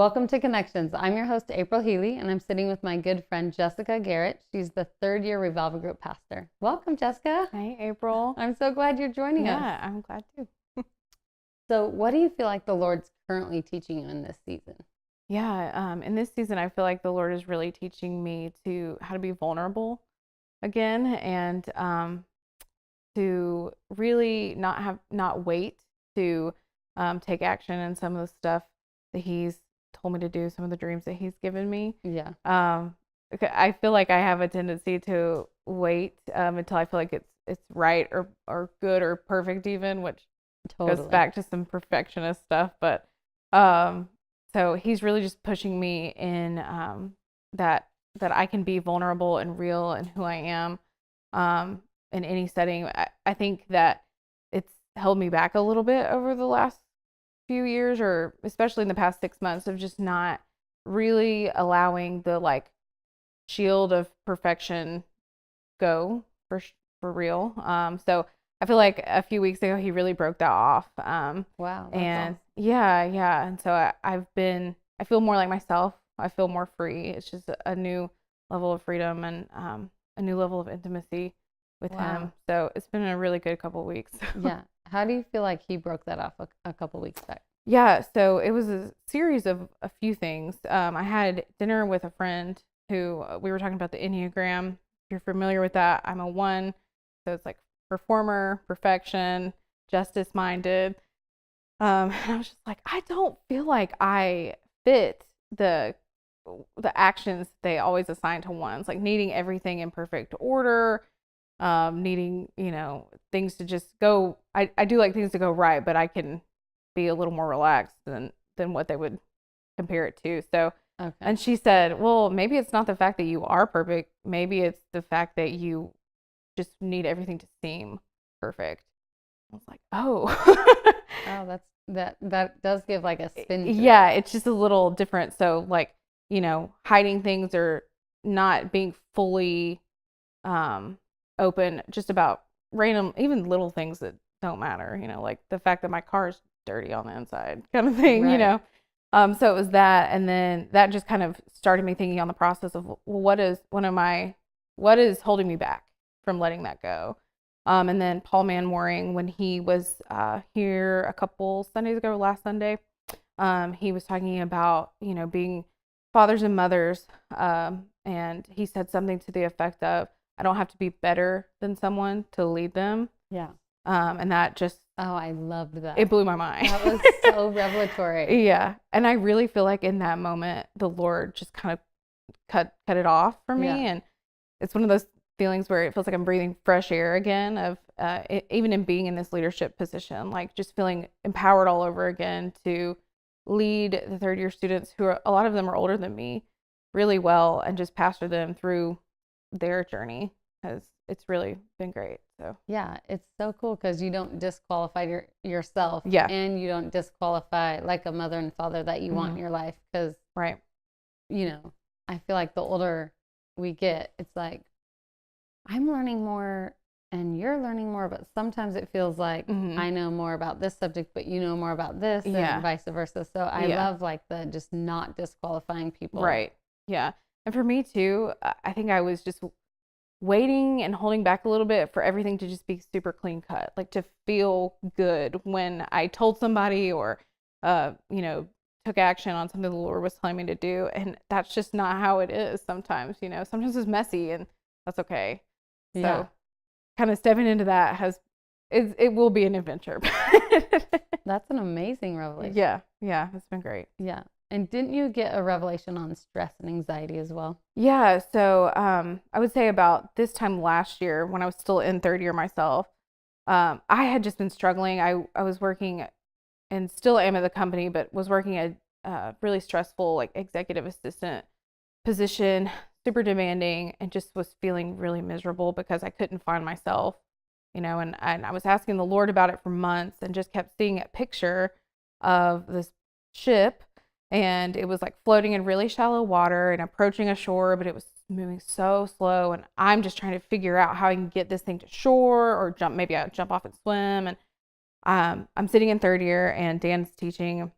Welcome to Connections. I'm your host, April Healy, and I'm sitting with my good friend, Jessica Garrett. She's the third-year Revival Group pastor. Welcome, Jessica. Hi, April. I'm so glad you're joining us. Yeah, I'm glad too. So what do you feel like the Lord's currently teaching you in this season? Yeah, in this season, I feel like the Lord is really teaching me how to be vulnerable again, and to really not wait to take action in some of the stuff that He's told me to do, some of the dreams that He's given me. Yeah. I feel like I have a tendency to wait until I feel like it's right or good or perfect, even, which goes back to some perfectionist stuff. But so He's really just pushing me in that I can be vulnerable and real in who I am in any setting. I think that it's held me back a little bit over the last few years, or especially in the past 6 months, of just not really allowing the shield of perfection go for real. So I feel like a few weeks ago He really broke that off. Wow. That's And awesome. yeah. And so I feel more like myself. I feel more free. It's just a new level of freedom and a new level of intimacy with Him. So it's been a really good couple of weeks. Yeah. How do you feel like He broke that off a couple weeks back? Yeah, so it was a series of a few things. I had dinner with a friend who we were talking about the Enneagram. If you're familiar with that, I'm a 1, so it's like performer, perfection, justice-minded. And I was just like, I don't feel like I fit the actions they always assign to ones, like needing everything in perfect order, needing, things to just go. I do like things to go right, but I can be a little more relaxed than what they would compare it to. So, Okay. And she said, well, maybe it's not the fact that you are perfect. Maybe it's the fact that you just need everything to seem perfect. I was like, oh. Oh, that does give like a spin to Yeah, it. it's just a little different. So hiding things or not being fully open just about random, even little things that don't matter, like the fact that my car's dirty on the inside kind of thing, Right. So it was that. And then that just kind of started me thinking on the process of, well, what is holding me back from letting that go? And then Paul Manwaring, when he was here a couple Sundays ago, last Sunday, he was talking about, being fathers and mothers. And he said something to the effect of, I don't have to be better than someone to lead them. Yeah. And that just, oh, I loved that. It blew my mind. That was so revelatory. Yeah. And I really feel like in that moment, the Lord just kind of cut it off for me. Yeah. And it's one of those feelings where it feels like I'm breathing fresh air again, of even in being in this leadership position, like just feeling empowered all over again to lead the third year students, who are, a lot of them are older than me, really well, and just pastor them through their journey, because it's really been great. So yeah, it's so cool because you don't disqualify yourself. Yeah. And you don't disqualify like a mother and father that you want in your life, because right. I feel like the older we get, it's like I'm learning more and you're learning more, but sometimes it feels like I know more about this subject, but you know more about this, and vice versa. So I love like the just not disqualifying people. Right. Yeah. And for me too, I think I was just waiting and holding back a little bit for everything to just be super clean cut, like to feel good when I told somebody or, took action on something the Lord was telling me to do. And that's just not how it is sometimes. Sometimes it's messy, and that's okay. Yeah. So kind of stepping into that it will be an adventure. That's an amazing revelation. Yeah, it's been great. Yeah. And didn't you get a revelation on stress and anxiety as well? Yeah, so I would say about this time last year, when I was still in third year myself, I had just been struggling. I was working, and still am at the company, but was working a really stressful, like, executive assistant position, super demanding, and just was feeling really miserable because I couldn't find myself, and I was asking the Lord about it for months, and just kept seeing a picture of this ship, and it was like floating in really shallow water and approaching a shore, but it was moving so slow, and I'm just trying to figure out how I can get this thing to shore, or maybe I jump off and swim. And I'm sitting in third year, and Dan's teaching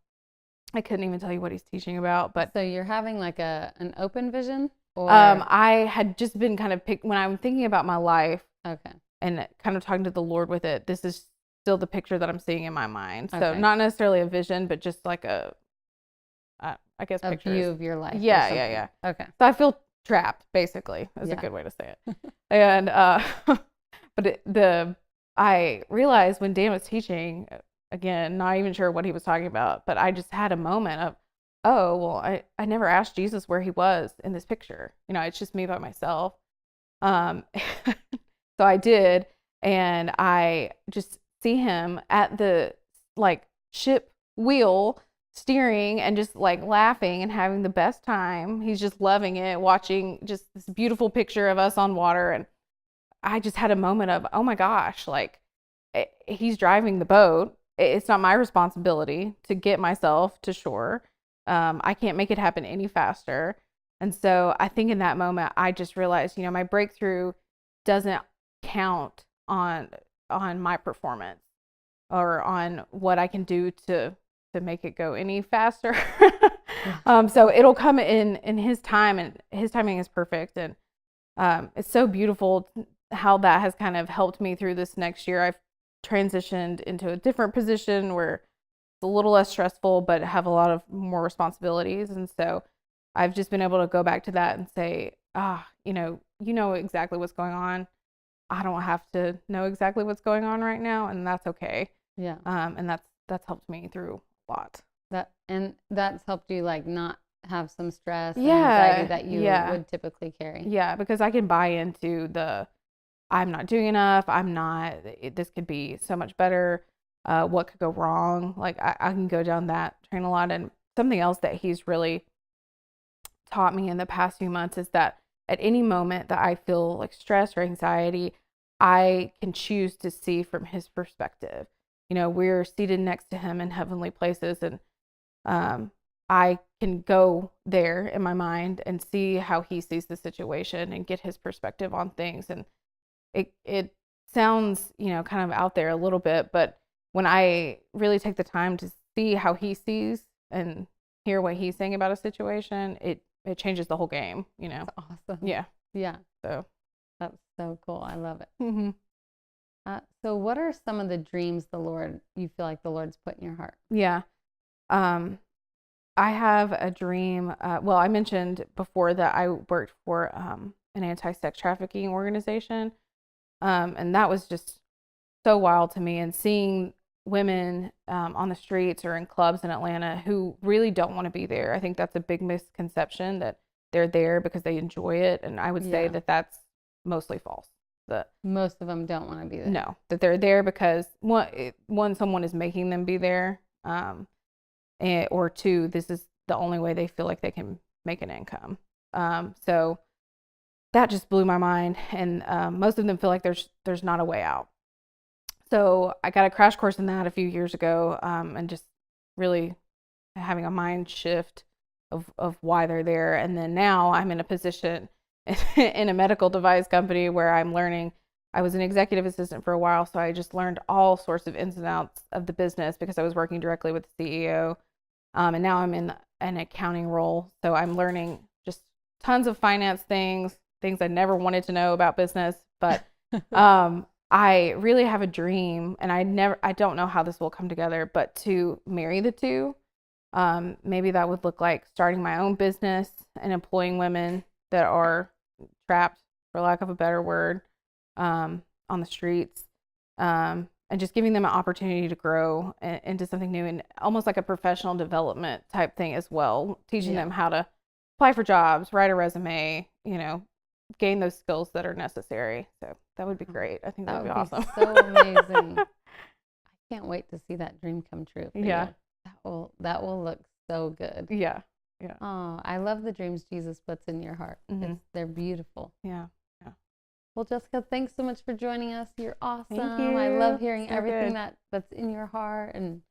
I couldn't even tell you what he's teaching about. But so you're having like an open vision, or I had just been kind of when I'm thinking about my life, okay, and kind of talking to the Lord with it. This is still the picture that I'm seeing in my mind. So okay. not necessarily a vision, but just like I guess a pictures. view of your life. Yeah. Okay. So I feel trapped, basically, is a good way to say it. And but I realized when Dan was teaching, again, not even sure what he was talking about, but I just had a moment of, oh, well, I never asked Jesus where he was in this picture. It's just me by myself. So I did, and I just see him at the like ship wheel steering and just like laughing and having the best time. He's just loving it, watching just this beautiful picture of us on water. And I just had a moment of, oh my gosh, like he's driving the boat. It's not my responsibility to get myself to shore. I can't make it happen any faster. And so I think in that moment, I just realized, my breakthrough doesn't count on my performance or on what I can do to make it go any faster. So it'll come in his time, and his timing is perfect. And it's so beautiful how that has kind of helped me through this next year. I've transitioned into a different position where it's a little less stressful, but have a lot of more responsibilities. And so I've just been able to go back to that and say, you know exactly what's going on. I don't have to know exactly what's going on right now, and that's okay. Yeah. And that's helped me through a lot. That's helped you like not have some stress and anxiety that you would typically carry. Yeah, because I can buy into I'm not doing enough. This could be so much better. What could go wrong? Like I can go down that train a lot. And something else that he's really taught me in the past few months is that at any moment that I feel like stress or anxiety, I can choose to see from his perspective. We're seated next to him in heavenly places, and I can go there in my mind and see how he sees the situation and get his perspective on things. And it sounds, kind of out there a little bit, but when I really take the time to see how he sees and hear what he's saying about a situation, it changes the whole game, That's awesome. Yeah. So that's so cool. I love it. Mm-hmm. So what are some of the dreams you feel like the Lord's put in your heart? Yeah. I have a dream. Well, I mentioned before that I worked for an anti-sex trafficking organization. And that was just so wild to me. And seeing women on the streets or in clubs in Atlanta who really don't want to be there. I think that's a big misconception, that they're there because they enjoy it. And I would say that that's mostly false. That most of them don't want to be there. No, that they're there because one, someone is making them be there. Or two, this is the only way they feel like they can make an income. So that just blew my mind. And most of them feel like there's not a way out. So I got a crash course in that a few years ago, and just really having a mind shift of why they're there. And then now I'm in a position in a medical device company where I'm learning. I was an executive assistant for a while, so I just learned all sorts of ins and outs of the business because I was working directly with the CEO. And now I'm in an accounting role, so I'm learning just tons of finance things I never wanted to know about business. But I really have a dream, and I don't know how this will come together, but to marry the two. Maybe that would look like starting my own business and employing women that are trapped, for lack of a better word, on the streets, and just giving them an opportunity to grow into something new, and almost like a professional development type thing as well, teaching them how to apply for jobs, write a resume, gain those skills that are necessary. So that would be great. I think that would be awesome. So amazing. I can't wait to see that dream come true. Yeah. That will look so good. Yeah. Oh, I love the dreams Jesus puts in your heart. Mm-hmm. They're beautiful. Yeah. Well, Jessica, thanks so much for joining us. You're awesome. Thank you. I love hearing everything that's in your heart and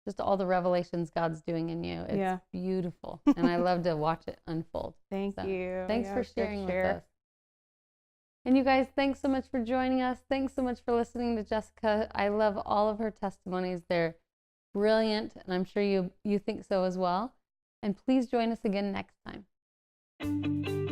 just all the revelations God's doing in you. It's beautiful. And I love to watch it unfold. Thank you. Thanks for sharing with us. And you guys, thanks so much for joining us. Thanks so much for listening to Jessica. I love all of her testimonies. They're brilliant, and I'm sure you think so as well. And please join us again next time.